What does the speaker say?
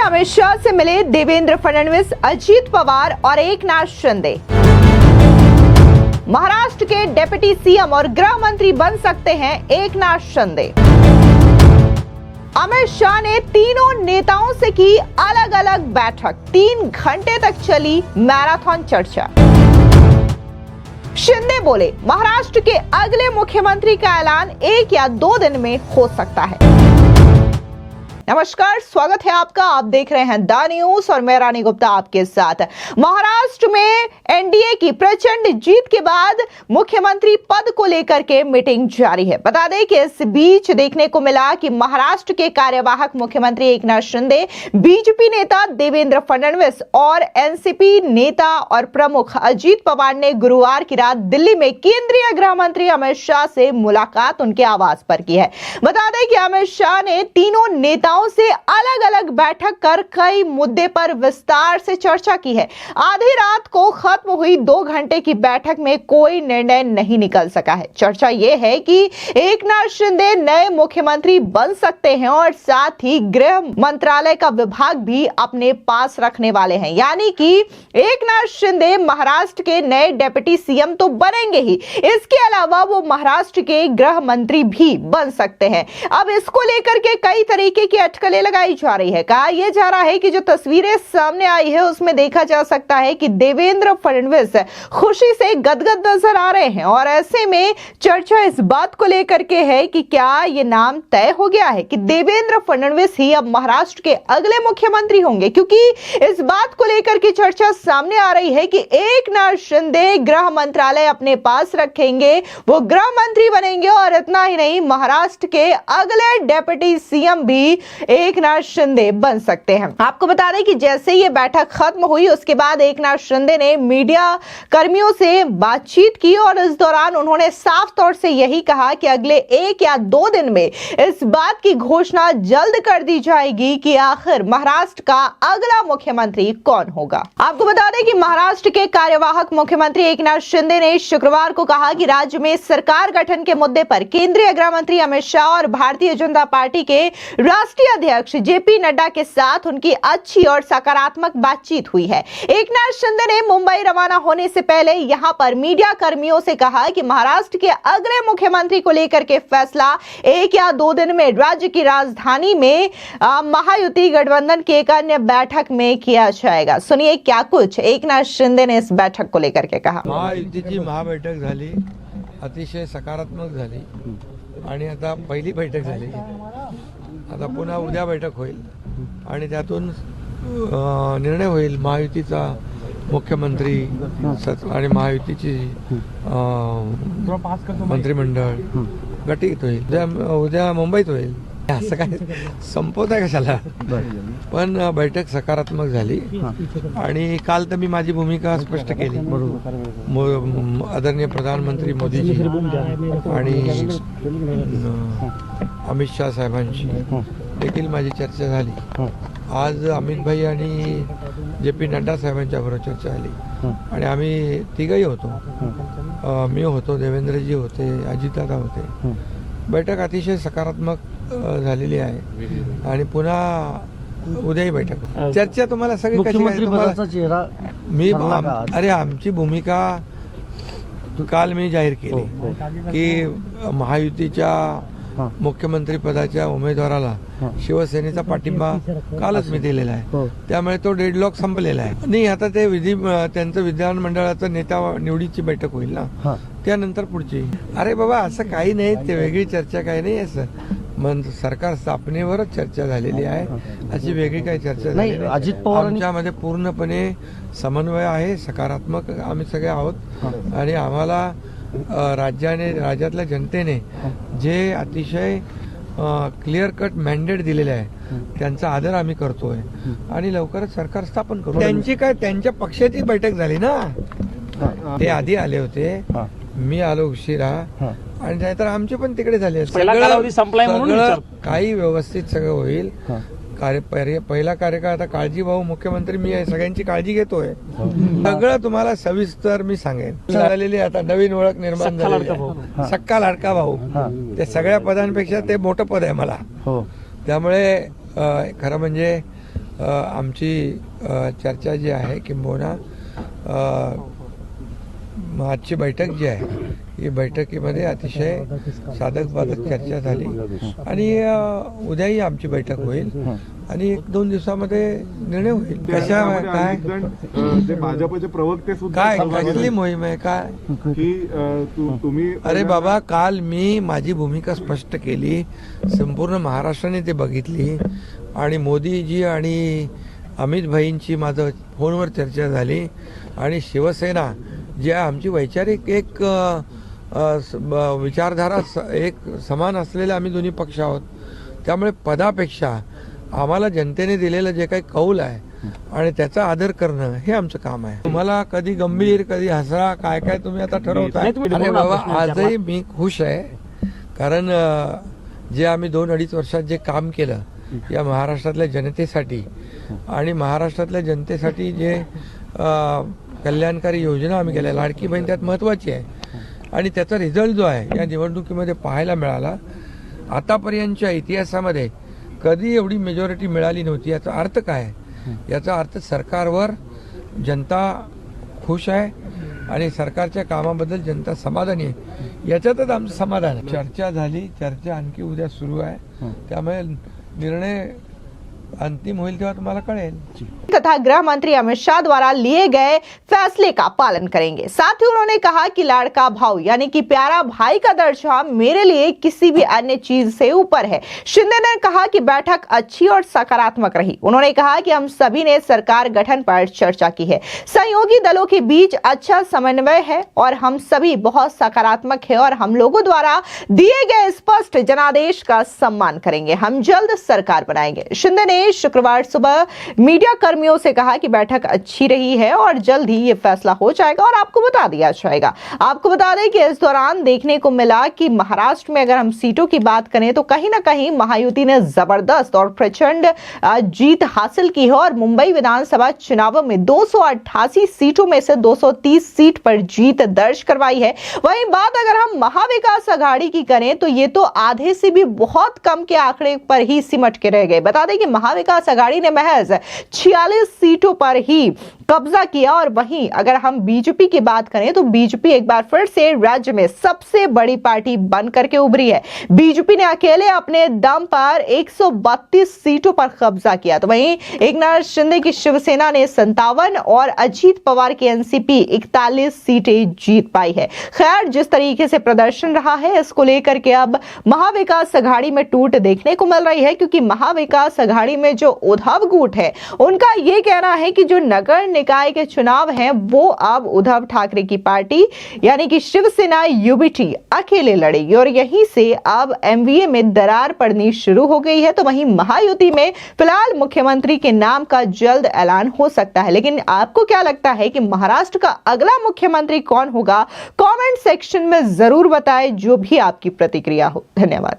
अमित शाह से मिले देवेंद्र फडणवीस, अजीत पवार और एकनाथ शिंदे। महाराष्ट्र के डिप्टी सीएम और गृह मंत्री बन सकते हैं एकनाथ शिंदे। अमित शाह ने तीनों नेताओं से की अलग अलग बैठक, 3 घंटे तक चली मैराथन चर्चा। शिंदे बोले, महाराष्ट्र के अगले मुख्यमंत्री का ऐलान 1 या 2 दिन में हो सकता है। नमस्कार, स्वागत है आपका। आप देख रहे हैं द न्यूज और मैं रानी गुप्ता आपके साथ। महाराष्ट्र में एनडीए की प्रचंड जीत के बाद मुख्यमंत्री पद को लेकर के मीटिंग जारी है। बता दें कि इस बीच देखने को मिला कि महाराष्ट्र के कार्यवाहक मुख्यमंत्री एकनाथ शिंदे, बीजेपी नेता देवेंद्र फडणवीस और एनसीपी नेता और प्रमुख अजीत पवार ने गुरुवार की रात दिल्ली में केंद्रीय गृह मंत्री अमित शाह से मुलाकात उनके आवास पर की है। बता दें कि अमित शाह ने तीनों नेताओं से अलग अलग बैठक कर कई मुद्दे पर विस्तार से चर्चा की है। आधी रात को खत्म हुई 2 घंटे की बैठक में कोई निर्णय नहीं निकल सका है। चर्चा यह है कि एकनाथ शिंदे नए मुख्यमंत्री बन सकते हैं और साथ ही गृह मंत्रालय का विभाग भी अपने पास रखने वाले हैं, यानी कि एकनाथ शिंदे महाराष्ट्र के नए डिप्टी सीएम तो बनेंगे ही, इसके अलावा वो महाराष्ट्र के गृह मंत्री भी बन सकते हैं। अब इसको लेकर के कई तरीके की अटकलें लगाई जा रही है। कहा यह जा रहा है कि जो तस्वीरें सामने आई है उसमें देखा जा सकता है कि देवेंद्र फडणवीस खुशी से गदगद नजर आ रहे हैं और ऐसे में चर्चा इस बात को लेकर के है कि क्या यह नाम तय हो गया है कि देवेंद्र फडणवीस ही अब महाराष्ट्र के अगले मुख्यमंत्री होंगे, क्योंकि इस बात को लेकर के चर्चा सामने आ रही है कि एकनाथ शिंदे गृह मंत्रालय अपने पास रखेंगे, वो गृह मंत्री बनेंगे और इतना ही नहीं, महाराष्ट्र के अगले डिप्टी सीएम भी एकनाथ शिंदे बन सकते हैं। आपको बता दें कि जैसे ये बैठक खत्म हुई उसके बाद एकनाथ शिंदे ने मीडिया कर्मियों से बातचीत की और इस दौरान उन्होंने साफ तौर से यही कहा कि अगले 1 या 2 दिन में इस बात की घोषणा जल्द कर दी जाएगी कि आखिर महाराष्ट्र का अगला मुख्यमंत्री कौन होगा। आपको बता दें कि महाराष्ट्र के कार्यवाहक मुख्यमंत्री एकनाथ शिंदे ने शुक्रवार को कहा कि राज्य में सरकार गठन के मुद्दे पर केंद्रीय गृह मंत्री अमित शाह और भारतीय जनता पार्टी के राष्ट्रीय अध्यक्ष जेपी नड्डा के साथ उनकी अच्छी और सकारात्मक बातचीत हुई है। एकनाथ शिंदे ने मुंबई रवाना होने से पहले यहां पर मीडिया कर्मियों से कहा कि महाराष्ट्र के अगले मुख्यमंत्री को लेकर के फैसला 1 या 2 दिन में राज्य की राजधानी में महायुति गठबंधन की एक अन्य बैठक में किया जाएगा। सुनिए क्या कुछ एकनाथ शिंदे ने इस बैठक को लेकर के कहा। महायुतीची महाबैठक झाली, अतिशय सकारात्मक झाली आणि आता पहिली बैठक झाली। आता पुन्हा उद्या बैठक होईल आणि त्यातून निर्णय होईल महायुतीचा मुख्यमंत्री आणि महायुतीची मंत्रिमंडळ गटित होईल। उद्या मुंबईत होईल। असं काय संपवत आहे कशाला, पण बैठक सकारात्मक झाली आणि काल तर मी माझी भूमिका स्पष्ट केली। आदरणीय प्रधानमंत्री मोदीजी आणि अमित शाह साहेबांशी देखील माझी चर्चा झाली। आज अमित भाई आणि जेपी नड्डा साहेबांच्या बरोबर चर्चा झाली आणि आम्ही तिघही होतो। मी होतो, देवेंद्रजी होते, अजितदादा होते। बैठक अतिशय सकारात्मक झालेली आहे आणि पुन्हा उद्याही बैठक। चर्चा तुम्हाला सगळी कशी मी अरे आमची भूमिका काल मी जाहीर केली की महायुतीच्या मुख्यमंत्री पदाच्या उमेदवाराला शिवसेनेचा पाठिंबा कालच मी दिलेला आहे, त्यामुळे तो डेडलॉक संपलेला आहे। नाही आता ते त्यांचं विधानमंडळाचं नेता निवडीची बैठक होईल ना, त्यानंतर पुढची। अरे बाबा असं काही नाही, ते वेगळी चर्चा काही नाही असं, मग सरकार स्थापनेवरच चर्चा झालेली आहे, अशी वेगळी काही चर्चा नाही। अजित पवार आमच्यामध्ये पूर्णपणे समन्वय आहे, सकारात्मक आम्ही सगळे आहोत आणि आम्हाला राज्यातल्या जनतेने जे अतिशय क्लिअर कट मॅन्डेट दिलेले आहे त्यांचा आदर आम्ही करतोय आणि लवकरच सरकार स्थापन करू। त्यांच्या पक्षाची बैठक झाली ना, ते आधी आले होते, मी आलो उशिरा आणि नाहीतर आमचे पण तिकडे झाले। सगळं काही व्यवस्थित सगळं होईल। पहिला कार्यकाळ आता काळजी भाऊ मुख्यमंत्री मी आहे, सगळ्यांची काळजी घेतोय। सगळं तुम्हाला सविस्तर मी सांगेन। झालेली आता नवीन ओळख निर्माण झाली, सक्का लाडका भाऊ। ते सगळ्या पदांपेक्षा ते मोठं पद आहे मला, त्यामुळे खरं म्हणजे आमची चर्चा जी आहे किंबहुना आजची बैठक जी आहे ही बैठकीमध्ये अतिशय साधक बाधक चर्चा झाली आणि उद्याही आमची बैठक होईल आणि 1-2 दिवसामध्ये निर्णय होईल. कशा काय ते भाजपचे प्रवक्ते सुद्धा काय सहभागी कसली झाले. मोहीम आहे काय की तुम्ही अरे बाबा, काल मी माझी भूमिका स्पष्ट केली, संपूर्ण महाराष्ट्राने ते बघितली आणि मोदीजी आणि अमित भाईंची माझं फोनवर चर्चा झाली आणि शिवसेना जी आहे आमची वैचारिक एक विचारधारा एक समान असलेले आम्ही दोन्ही पक्ष आहोत. त्यामुळे पदापेक्षा आम्हाला जनतेने दिलेलं जे काही कौल आहे आणि त्याचा आदर करणं हे आमचं काम आहे. तुम्हाला कधी गंभीर कधी हसरा काय काय तुम्ही आता ठरवताय. अरे बाबा, आजही मी खुश आहे कारण जे आम्ही 2-2.5 वर्षात जे काम केलं या महाराष्ट्रातल्या जनतेसाठी आणि महाराष्ट्रातल्या जनतेसाठी जे कल्याणकारी योजना आम्ही केल्या, लाडकी बहीण त्यात महत्त्वाची आहे आणि त्याचा रिझल्ट जो आहे या निवडणुकीमध्ये पाहायला मिळाला. आतापर्यंतच्या इतिहासामध्ये कधी एवढी मेजॉरिटी मिळाली नव्हती. याचा अर्थ काय? याचा अर्थ सरकारवर जनता खुश आहे आणि सरकारच्या कामाबद्दल जनता समाधानी आहे. याच्यातच आमचं समाधान आहे. चर्चा झाली, चर्चा आणखी उद्या सुरू आहे, त्यामुळे निर्णय अंतिम होईल तेव्हा तुम्हाला कळेल. तथा गृह मंत्री अमित शाह द्वारा लिए गए फैसले का पालन करेंगे. साथ ही उन्होंने कहा कि लाड़का भाऊ यानी कि प्यारा भाई का दर्जा मेरे लिए किसी भी अन्य चीज से ऊपर है. शिंदे ने कहा कि बैठक अच्छी और सकारात्मक रही. उन्होंने कहा कि हम सभी ने सरकार गठन पर चर्चा की है. सहयोगी दलों के बीच अच्छा समन्वय है और हम सभी बहुत सकारात्मक है और हम लोगों द्वारा दिए गए स्पष्ट जनादेश का सम्मान करेंगे. हम जल्द सरकार बनाएंगे. शिंदे ने शुक्रवार सुबह मीडिया कर्मियों से कहा कि बैठक अच्छी रही है और जल्द ही ये फैसला हो जाएगा और आपको बता दिया जाएगा. आपको बता दें कि इस दौरान देखने को मिला कि महाराष्ट्र में अगर हम सीटों की बात करें तो कहीं ना कहीं महायुति ने जबरदस्त और प्रचंड जीत हासिल की है और मुंबई विधानसभा चुनावों में 288 सीटों में से 230 सीट पर जीत दर्ज करवाई है. वहीं बात अगर हम महाविकास आघाड़ी की करें तो ये तो आधे से भी बहुत कम के आंकड़े पर ही सिमट के रह गए. बता दें कि महाविकास आघाड़ी ने महज 46 सीटों पर ही कब्जा किया और वहीं अगर हम बीजेपी की बात करें तो बीजेपी एक बार फिर से राज्य में सबसे बड़ी पार्टी बन करके उभरी है. बीजेपी ने अकेले अपने दम पर 132 सीटों पर कब्जा किया. तो वहीं एकनाथ शिंदे की शिवसेना ने 57 और अजीत पवार की एनसीपी 41 सीटें जीत पाई है. खैर, जिस तरीके से प्रदर्शन रहा है इसको लेकर के अब महाविकास आघाड़ी में टूट देखने को मिल रही है क्योंकि महाविकास आघाड़ी में जो उद्धव गुट है उनका यह कहना है कि जो नगर निकाय के चुनाव हैं वो अब उद्धव ठाकरे की पार्टी यानी कि शिवसेना यूबीटी अकेले लड़ेगी और यहीं से अब एमवीए में दरार पड़नी शुरू हो गई है. तो वहीं महायुति में फिलहाल मुख्यमंत्री के नाम का जल्द ऐलान हो सकता है. लेकिन आपको क्या लगता है कि महाराष्ट्र का अगला मुख्यमंत्री कौन होगा? कमेंट सेक्शन में जरूर बताएं जो भी आपकी प्रतिक्रिया हो. धन्यवाद.